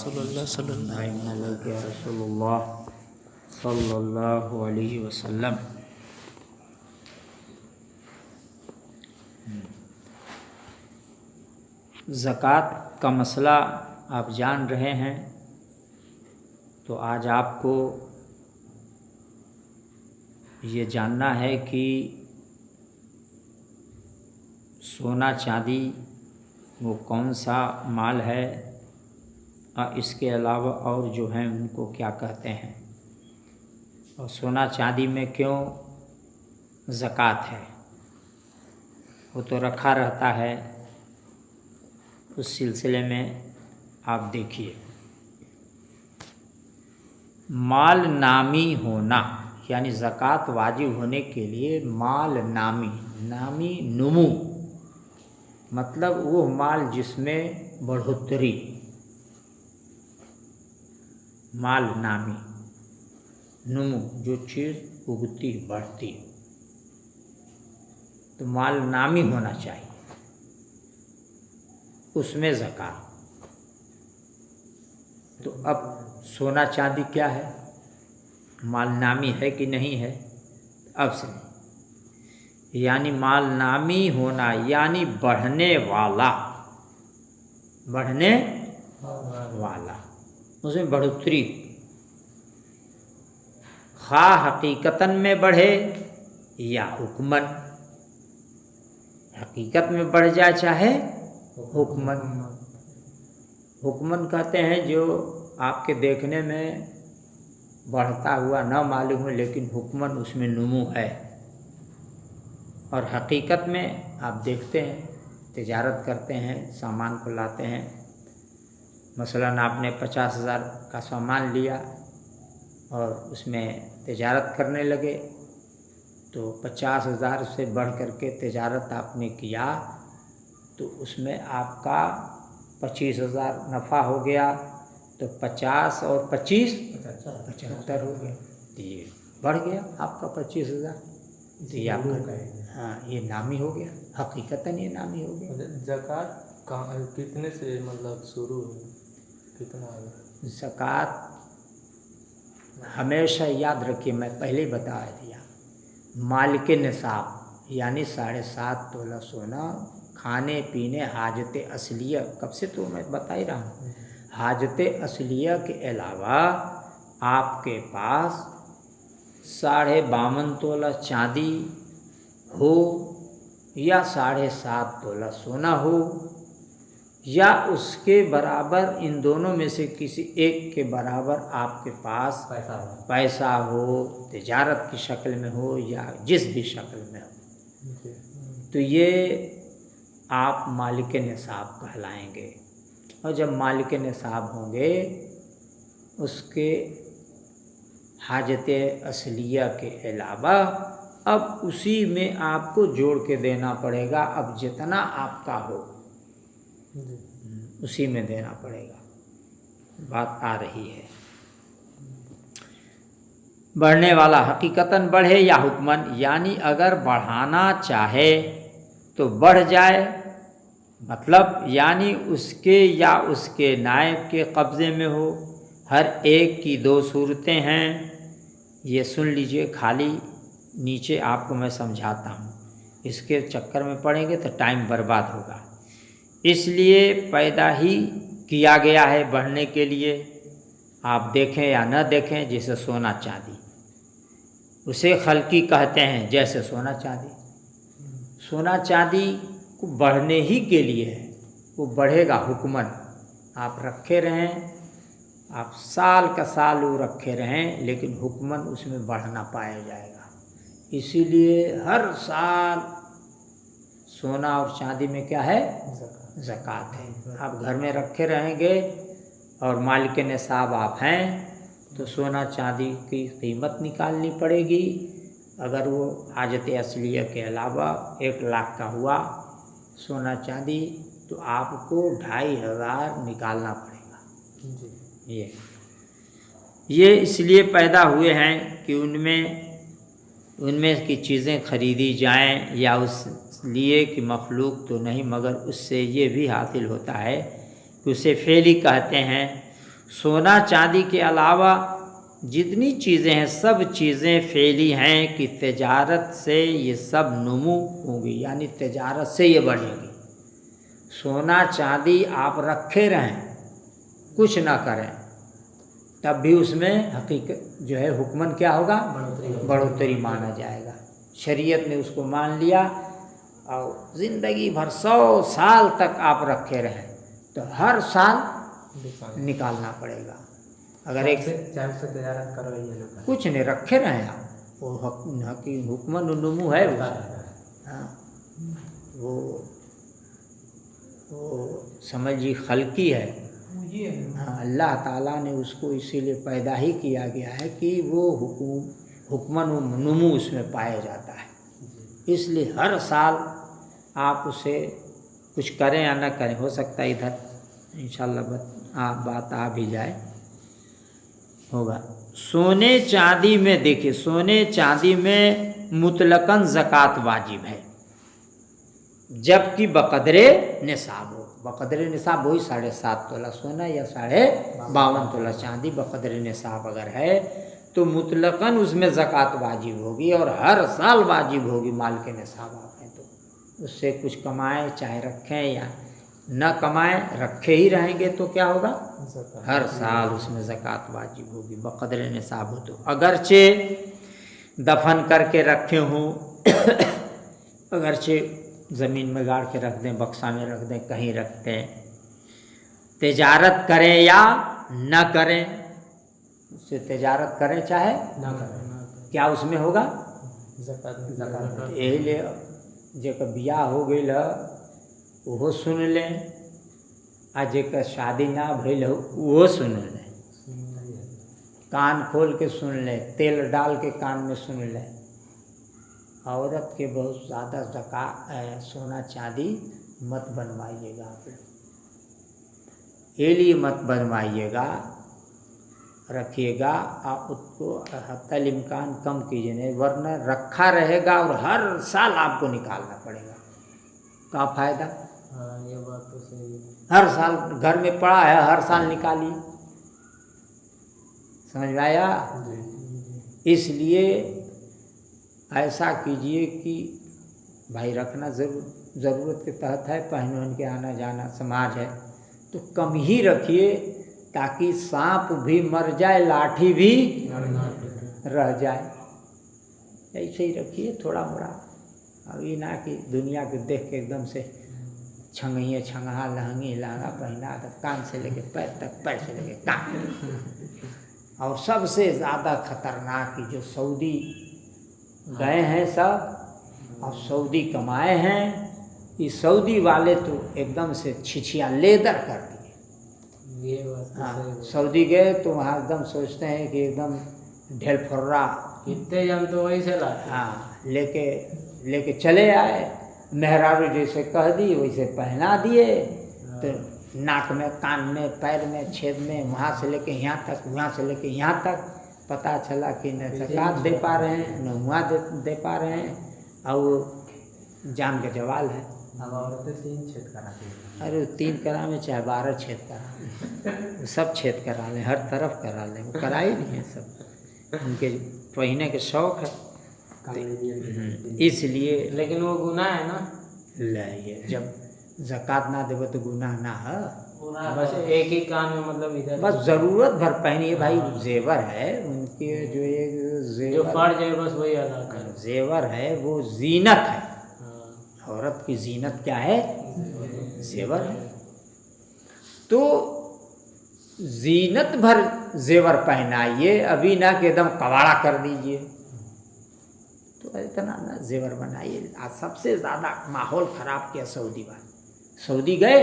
रसूलुल्लाह सल्लल्लाहु अलैहि वसल्लम। ज़कात का मसला आप जान रहे हैं, तो आज आपको ये जानना है कि सोना चांदी वो कौन सा माल है और इसके अलावा और जो हैं उनको क्या कहते हैं, और सोना चांदी में क्यों ज़कात है। वो तो रखा रहता है, उस सिलसिले में आप देखिए। माल नामी होना यानी ज़कात वाजिब होने के लिए माल नामी नुमू मतलब वो माल जिसमें बढ़ोतरी, माल नामी नुमू जो चीज़ उगती बढ़ती, तो माल नामी होना चाहिए, उसमें ज़कात। तो अब सोना चांदी क्या है, माल नामी है कि नहीं है। अब से यानी माल नामी होना यानी बढ़ने वाला, उसमें बढ़ोतरी, खा हकीकतन में बढ़े या हुक्मन, हकीकत में बढ़ जाए चाहे हुक्मन कहते हैं जो आपके देखने में बढ़ता हुआ न मालूम हो, लेकिन हुक्मन उसमें नुमू है। और हकीकत में आप देखते हैं, तिजारत करते हैं, सामान को लाते हैं, मसलन आपने 50,000 का सामान लिया और उसमें तिजारत करने लगे, तो 50,000 से बढ़ करके तिजारत आपने किया, तो उसमें आपका 25,000 नफ़ा हो गया, तो 50 और 25 75 हो गया, तो ये बढ़ गया आपका 25,000। तो ये आपका ये नामी हो गया, हकीकतन ये नामी हो गया। ज़कात कहाँ कितने से मतलब शुरू है, कितना है ज़कात? हमेशा याद रखिए, मैं पहले ही बता दिया, माल के निसाब यानी 7.5 तोला सोना, खाने पीने हाजत असलिया, कब से तो मैं बता ही रहा हूँ, हाजत असलिया के अलावा आपके पास 52.5 तोला चांदी हो या 7.5 तोला सोना हो या उसके बराबर, इन दोनों में से किसी एक के बराबर आपके पास पैसा हो, तिजारत की शक्ल में हो या जिस भी शक्ल में हो, तो ये आप मालिक निसाब कहलाएंगे। और जब मालिक निसाब होंगे, उसके हाजत असलिया के अलावा अब उसी में आपको जोड़ के देना पड़ेगा। अब जितना आपका हो उसी में देना पड़ेगा, बात आ रही है। बढ़ने वाला हकीकतन बढ़े या हुक्मन, यानी अगर बढ़ाना चाहे तो बढ़ जाए, मतलब यानी उसके या उसके नायब के कब्ज़े में हो। हर एक की 2 सूरतें हैं, ये सुन लीजिए। खाली नीचे आपको मैं समझाता हूँ, इसके चक्कर में पड़ेंगे तो टाइम बर्बाद होगा। इसलिए पैदा ही किया गया है बढ़ने के लिए, आप देखें या न देखें। जैसे सोना चांदी, उसे खल्की कहते हैं, जैसे सोना चांदी को बढ़ने ही के लिए है, वो बढ़ेगा हुक्मन। आप रखे रहें, आप साल का साल वो रखे रहें, लेकिन हुक्मन उसमें बढ़ना पाया जाएगा। इसीलिए हर साल सोना और चांदी में क्या है, ज़कात है। आप घर में रखे रहेंगे और मालिक निसाब आप हैं, तो सोना चांदी की कीमत निकालनी पड़ेगी। अगर वो हाजत असलिया के अलावा 1 लाख का हुआ सोना चांदी, तो आपको 2,500 निकालना पड़ेगा। ये इसलिए पैदा हुए हैं कि उनमें की चीज़ें खरीदी जाएं, या उस लिए कि मखलूक तो नहीं, मगर उससे ये भी हासिल होता है कि उसे फेली कहते हैं। सोना चांदी के अलावा जितनी चीज़ें हैं सब चीज़ें फेली हैं कि तिजारत से ये सब नुमू होंगी, यानी तिजारत से ये बढ़ेगी। सोना चांदी आप रखे रहें, कुछ ना करें, तब भी उसमें हकीकत जो है हुक्मन क्या होगा, बढ़ोतरी माना जाएगा। शरीयत ने उसको मान लिया और ज़िंदगी भर 100 साल तक आप रखे रहें तो हर साल निकालना पड़ेगा। अगर एक तजारत करो कुछ नहीं रखे रहें आप, वो हुक्मन नुमू है वो। हाँ, वो समझिए खल्की है। हाँ, अल्लाह ताला ने उसको इसीलिए पैदा ही किया गया है कि वो हुक्मन नुमू उसमें पाया जाता है। इसलिए हर साल आप उसे कुछ करें या न करें, हो सकता है इधर इंशाल्लाह बात आ भी जाए, होगा। सोने चांदी में देखिए, सोने चांदी में मुतलकन ज़कात वाजिब है, जबकि बकदरे निसाब हो। बकदरे निसाब वही 7.5 तोला सोना या 52 तोला चांदी बकदरे निसाब अगर है तो मुतलकन उसमें ज़कात वाजिब होगी और हर साल वाजिब होगी। माल के निसाब आप हैं तो उससे कुछ कमाएं चाहे रखें या न कमाएं, रखे ही रहेंगे तो क्या होगा, हर साल उसमें ज़कात वाजिब होगी बकदरे निसाब हो। तो अगरचे दफन करके रखे हों, अगरचे ज़मीन में गाड़ के रख दें, बक्सा में रख दें, कहीं रख दें, तिजारत करें या न करें, उससे तिजारत करें चाहे ना करें, क्या उसमें होगा, ज़कात। यही ले जेकर बियाह हो गई वो सुन लें, आ जेकर शादी ना भइल हो वो सुन लें, कान खोल के सुन लें, तेल डाल के कान में सुन लें। औरत के बहुत ज़्यादा सोना चांदी मत बनवाइएगा आप लोग, ये लिए मत बनवाइएगा, रखिएगा और उसको हत्तल इम्कान कम कीजिए नहीं, वरना रखा रहेगा और हर साल आपको निकालना पड़ेगा। क्या फ़ायदा। हाँ, ये बात तो सही है। हर साल घर में पड़ा है, हर साल निकालिए, समझ में आया। इसलिए ऐसा कीजिए कि भाई रखना ज़रूरत के तहत है, पहन के आना जाना समाज है तो कम ही रखिए, ताकि सांप भी मर जाए, लाठी भी रह जाए। ऐसे ही रखिए थोड़ा मोड़ा, अभी ना कि दुनिया को देख के एकदम से छंगहिए छंगहा लहंगी लहंगा पहना तो कान से लेके पैर तक, पैर से लेके कान। और सबसे ज़्यादा खतरनाक जो सऊदी गए हैं सब और सऊदी कमाए हैं, ये सऊदी वाले तो एकदम से छिछिया लेदर कर दिए। ये बात तो हाँ, सही है। सऊदी गए तो वहाँ एकदम सोचते हैं कि एकदम ढेल फुर्रा कितने जन तो वही से लाते। हाँ लेके चले आए, मेहरारू जैसे कह दी वैसे पहना दिए, तो नाक में, कान में, पैर में, छेद में, वहाँ से लेके यहाँ तक, वहाँ से लेके यहाँ तक। पता चला कि न ज़कात दे पा रहे हैं न वहाँ दे पा रहे हैं, और वो जान का जवाल है। अब औरतें 3 छेद कराती हैं। अरे 3 करा में चाहे 12 छेद करा, सब छेद करा लें, हर तरफ करा लें, वो करा ही नहीं है सब, उनके पहने के शौक़ है। इसलिए लेकिन वो गुनाह है ना, ये जब ज़कात ना देवे तो गुनाह ना है। बस एक ही कान में मतलब इधर बस ज़रूरत भर पहनिए भाई, जेवर है उनके, जो ये जो फर्ज है बस वही अदा करें। जेवर है वो जीनत है, हाँ, औरत की जीनत क्या है, जेवर है। तो जीनत भर जेवर पहनाइए, अभी ना कि एकदम कवाड़ा कर दीजिए, तो इतना ना जेवर बनाइए। आज सबसे ज़्यादा माहौल ख़राब किया सऊदी वाले। सऊदी गए,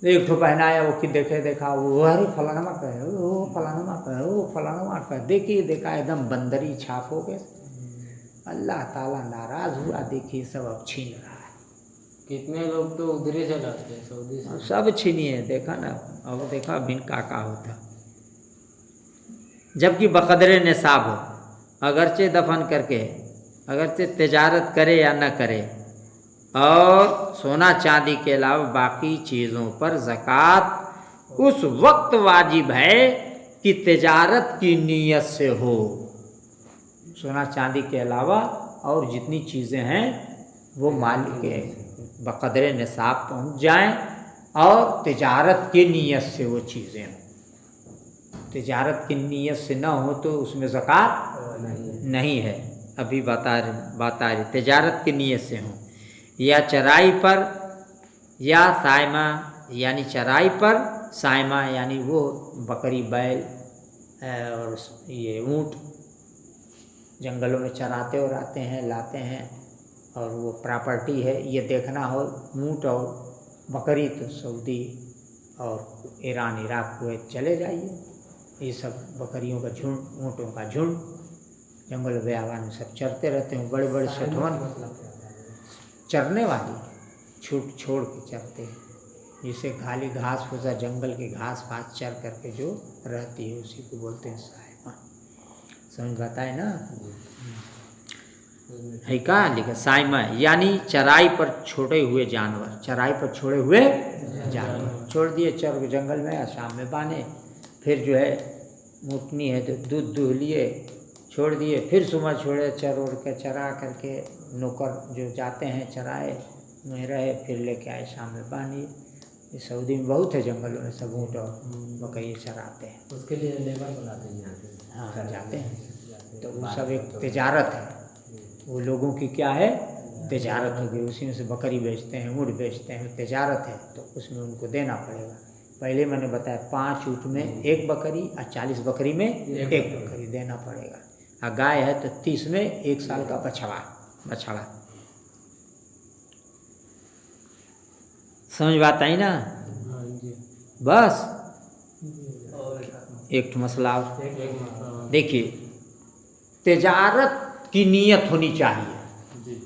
एक ठो पहनाया, वो कि देखा वो अरे फलानमा का है, वो फलानमा का है, वो फलानमा का, देखिए देखा एकदम बंदरी छाप हो गए। अल्लाह ताला नाराज़ हुआ, देखिए सब अब छीन रहा है। कितने लोग तो उधर ही चलाते हैं सऊदी से। सब छीनिए, देखा ना, अब देखा भिन का होता। जबकि बकदरे निसाब हो, अगरचे दफन करके, अगरचे तिजारत करे या न करे, और सोना चांदी के अलावा बाकी चीज़ों पर ज़कात उस वक्त वाजिब है कि तिजारत की नीयत से हो। सोना चांदी के अलावा और जितनी चीज़ें हैं वो मालिक के बक़दरे निसाब पहुँच जाएं और तिजारत की नीयत से वो चीज़ें हों। तिजारत की नीयत से ना हो तो उसमें ज़कात नहीं है। अभी बता रहे तिजारत की नीयत से हो, या चराई पर या सायमा यानी चराई पर, सायमा यानी वो बकरी बैल और ये ऊँट जंगलों में चराते और आते हैं लाते हैं और वो प्रॉपर्टी है, ये देखना हो ऊँट और बकरी तो सऊदी और ईरान इराक कुवैत चले जाइए। ये सब बकरियों का झुंड, ऊँटों का झुंड जंगल बेआबान में सब चरते रहते हैं। बड़े बड़े सठवन चरने वाली छूट छोड़ के चरते हैं, जिसे खाली घास फूसा जंगल के घास फास चर करके जो रहती है उसी को बोलते हैं सायमा। समझ बताए ना है का लिखा सायमा यानी चराई पर छोड़े हुए जानवर, चराई पर छोड़े हुए जानवर छोड़ दिए चर के जंगल में या शाम में बांधे, फिर जो है मुटनी है तो दूध दूह लिए छोड़ दिए, फिर सुबह छोड़े चर उड़ के चरा करके नौकर जो जाते हैं चराए में रहे, फिर लेके आए शाम में बांधिए। ये सऊदी में बहुत है जंगलों में सब ऊँट और बकरी चराते हैं, उसके लिए लेबर बुलाते हैं यहाँ पे। हाँ जाते हैं। तो वो सब एक तिजारत है, वो लोगों की क्या है तिजारत हो गई। उसी में से बकरी बेचते हैं, ऊँट बेचते हैं, तिजारत है तो उसमें उनको देना पड़ेगा। पहले मैंने बताया 5 ऊँट में 1 बकरी और 40 बकरी में 1 बकरी देना पड़ेगा। और गाय है तो 30 में 1 साल का बछड़ा। समझ बात आई ना? बस एक मसला देखिए, तिजारत की नीयत होनी चाहिए।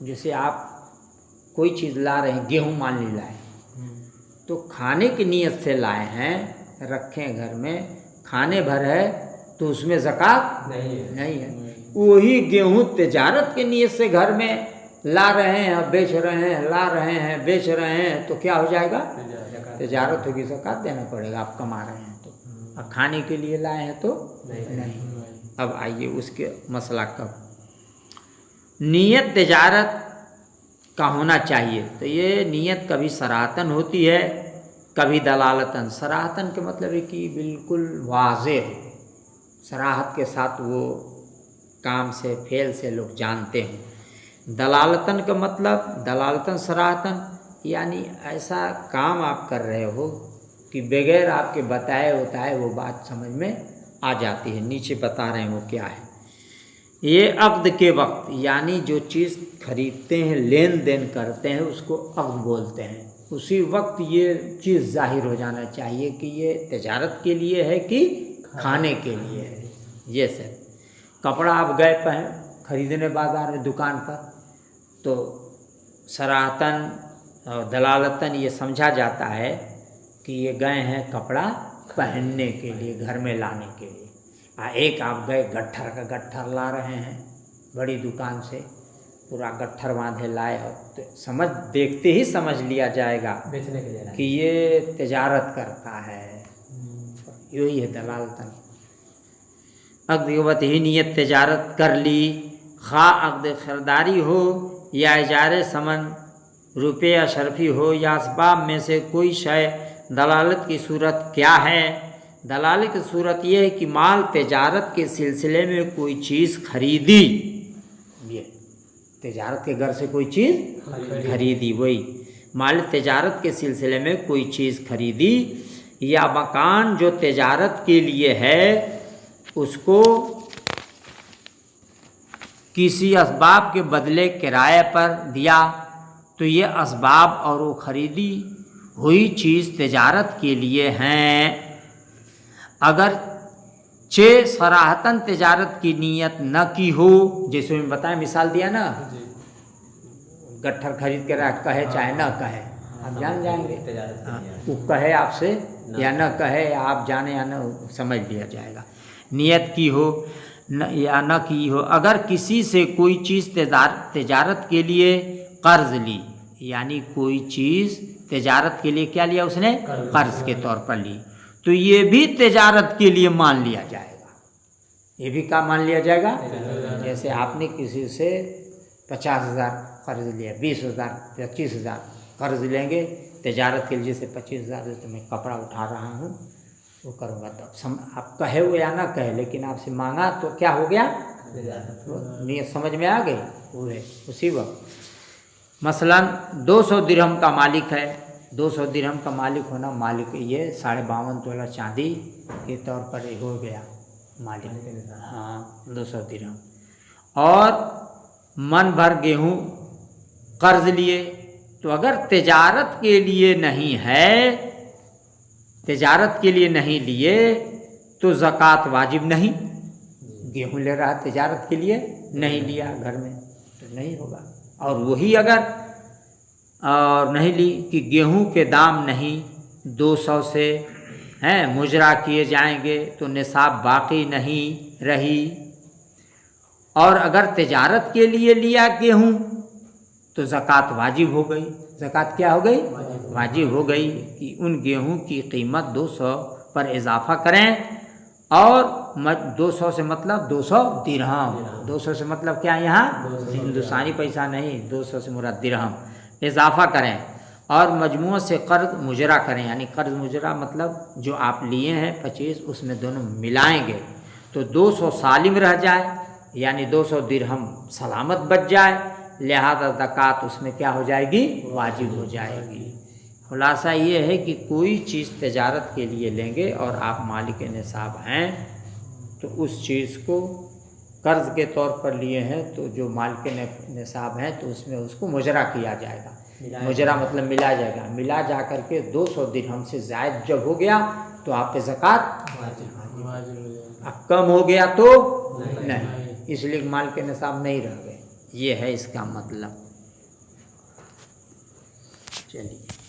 जैसे आप कोई चीज़ ला रहे हैं, गेहूँ मान ली लाए तो खाने की नीयत से लाए हैं, रखें घर में, खाने भर है तो उसमें ज़कात नहीं है। वही गेहूँ तिजारत की नीयत से घर में ला रहे हैं, बेच रहे हैं, ला रहे हैं, बेच रहे हैं तो क्या हो जाएगा तिजारत होगी, ज़कात देना पड़ेगा। आप कमा रहे हैं तो, अब खाने के लिए लाए हैं तो नहीं। अब आइए उसके मसला कब नीयत तिजारत का होना चाहिए। तो ये नीयत कभी सराहतन होती है, कभी दलालतन। सराहतन के मतलब है कि बिल्कुल वाज़े हो, सराहत के साथ वो काम से फेल से लोग जानते हैं। दलालतन का मतलब दलालतन सराहतन यानी ऐसा काम आप कर रहे हो कि बगैर आपके बताए बताए वो बात समझ में आ जाती है। नीचे बता रहे हैं वो क्या है। ये अक़्द के वक्त यानी जो चीज़ खरीदते हैं, लेन देन करते हैं, उसको अक़्द बोलते हैं। उसी वक्त ये चीज़ जाहिर हो जाना चाहिए कि ये तिजारत के लिए है कि खाने के लिए है। ये सर कपड़ा आप गए खरीदने बाज़ार में दुकान पर तो सराहतन और दलालतन ये समझा जाता है कि ये गए हैं कपड़ा पहनने के लिए, घर में लाने के लिए। एक आप गए गट्ठर का गट्ठर ला रहे हैं बड़ी दुकान से, पूरा गट्ठर बांधे लाए हो तो समझ देखते ही समझ लिया जाएगा बेचने के लिए कि ये तिजारत करता है। यही है दलालतन। अक़्द ही नीयत तिजारत कर ली, खा अक़्द खरीदारी हो या इजारे समन रुपये या शर्फी हो या असबाब में से कोई शय। दलालत की सूरत क्या है? दलाल की सूरत यह है कि माल तिजारत के सिलसिले में कोई चीज़ खरीदी, ये तिजारत के घर से कोई चीज़ खरीदी, वही माल तिजारत के सिलसिले में कोई चीज़ खरीदी, या मकान जो तिजारत के लिए है उसको किसी असबाब के बदले किराए पर दिया, तो ये असबाब और वो खरीदी हुई चीज़ तिजारत के लिए हैं। अगर चे सराहतन तिजारत की नीयत न की हो, जैसे मैं बताएं मिसाल दिया ना, गट्ठर खरीद के रख कहे चाहे न कहे आप जान जाएंगे, वो कहे आपसे या न कहे आप जाने या न समझ लिया जाएगा। नियत की हो या न की हो। अगर किसी से कोई चीज़ तिजारत के लिए कर्ज ली, यानी कोई चीज़ तिजारत के लिए क्या लिया उसने? कर्ज के तौर पर ली, तो ये भी तिजारत के लिए मान लिया जाएगा। ये भी क्या मान लिया जाएगा? जैसे आपने किसी से 50,000 कर्ज लिया, 20,000, 25,000 कर्ज लेंगे तिजारत के लिए। जैसे 25,000 तो मैं कपड़ा उठा रहा हूँ वो करूँगा, तो आप कहे वो या ना कहे, लेकिन आपसे मांगा तो क्या हो गया? नियत समझ में आ गई? वो है उसी वक्त। मसलन 200 दिरहम का मालिक है, 200 दिरहम का मालिक होना, मालिक ये 52.5 तोला चांदी के तौर पर हो गया मालिक। हाँ 200 दिरहम। और मन भर गेहूँ कर्ज लिए, तो अगर तिजारत के लिए नहीं है, तिजारत के लिए नहीं लिए तो ज़कात वाजिब नहीं। गेहूँ ले रहा तिजारत के लिए, नहीं लिया घर में तो नहीं होगा। और वही अगर नहीं ली कि गेहूँ के दाम नहीं 200 से हैं मुजरा किए जाएंगे तो निसाब बाकी नहीं रही। और अगर तिजारत के लिए लिया गेहूँ तो ज़कात वाजिब हो गई। ज़कात क्या हो गई? वाजिब हो गई कि उन गेहूँ की कीमत 200 पर इजाफा करें, और 200 से मतलब 200 दिरहम, 200 से मतलब क्या यहाँ हिंदुस्तानी पैसा नहीं, 200 से मुराद दिरहम इजाफा करें, और मजमू से कर्ज मुजरा करें। यानी कर्ज मुजरा मतलब जो आप लिए हैं 25, उसमें दोनों मिलाएंगे तो 200 सालिम रह जाए, यानी 200 दिरहम सलामत बच जाए, लिहाजा ज़कात उसमें क्या हो जाएगी? वाजिब हो जाएगी। खुलासा ये है कि कोई चीज़ तिजारत के लिए लेंगे और आप मालिक निसाब हैं तो उस चीज़ को कर्ज के तौर पर लिए हैं, तो जो मालिक निसाब हैं तो उसमें उसको मुजरा किया जाएगा। मुजरा मतलब मिला जाएगा, मिला जा कर के 200 दिरहम से ज़ायद जब हो गया तो आप पे ज़कात अब कम हो गया तो नहीं, इसलिए मालिक निसाब नहीं रह गए। ये है इसका मतलब। चलिए।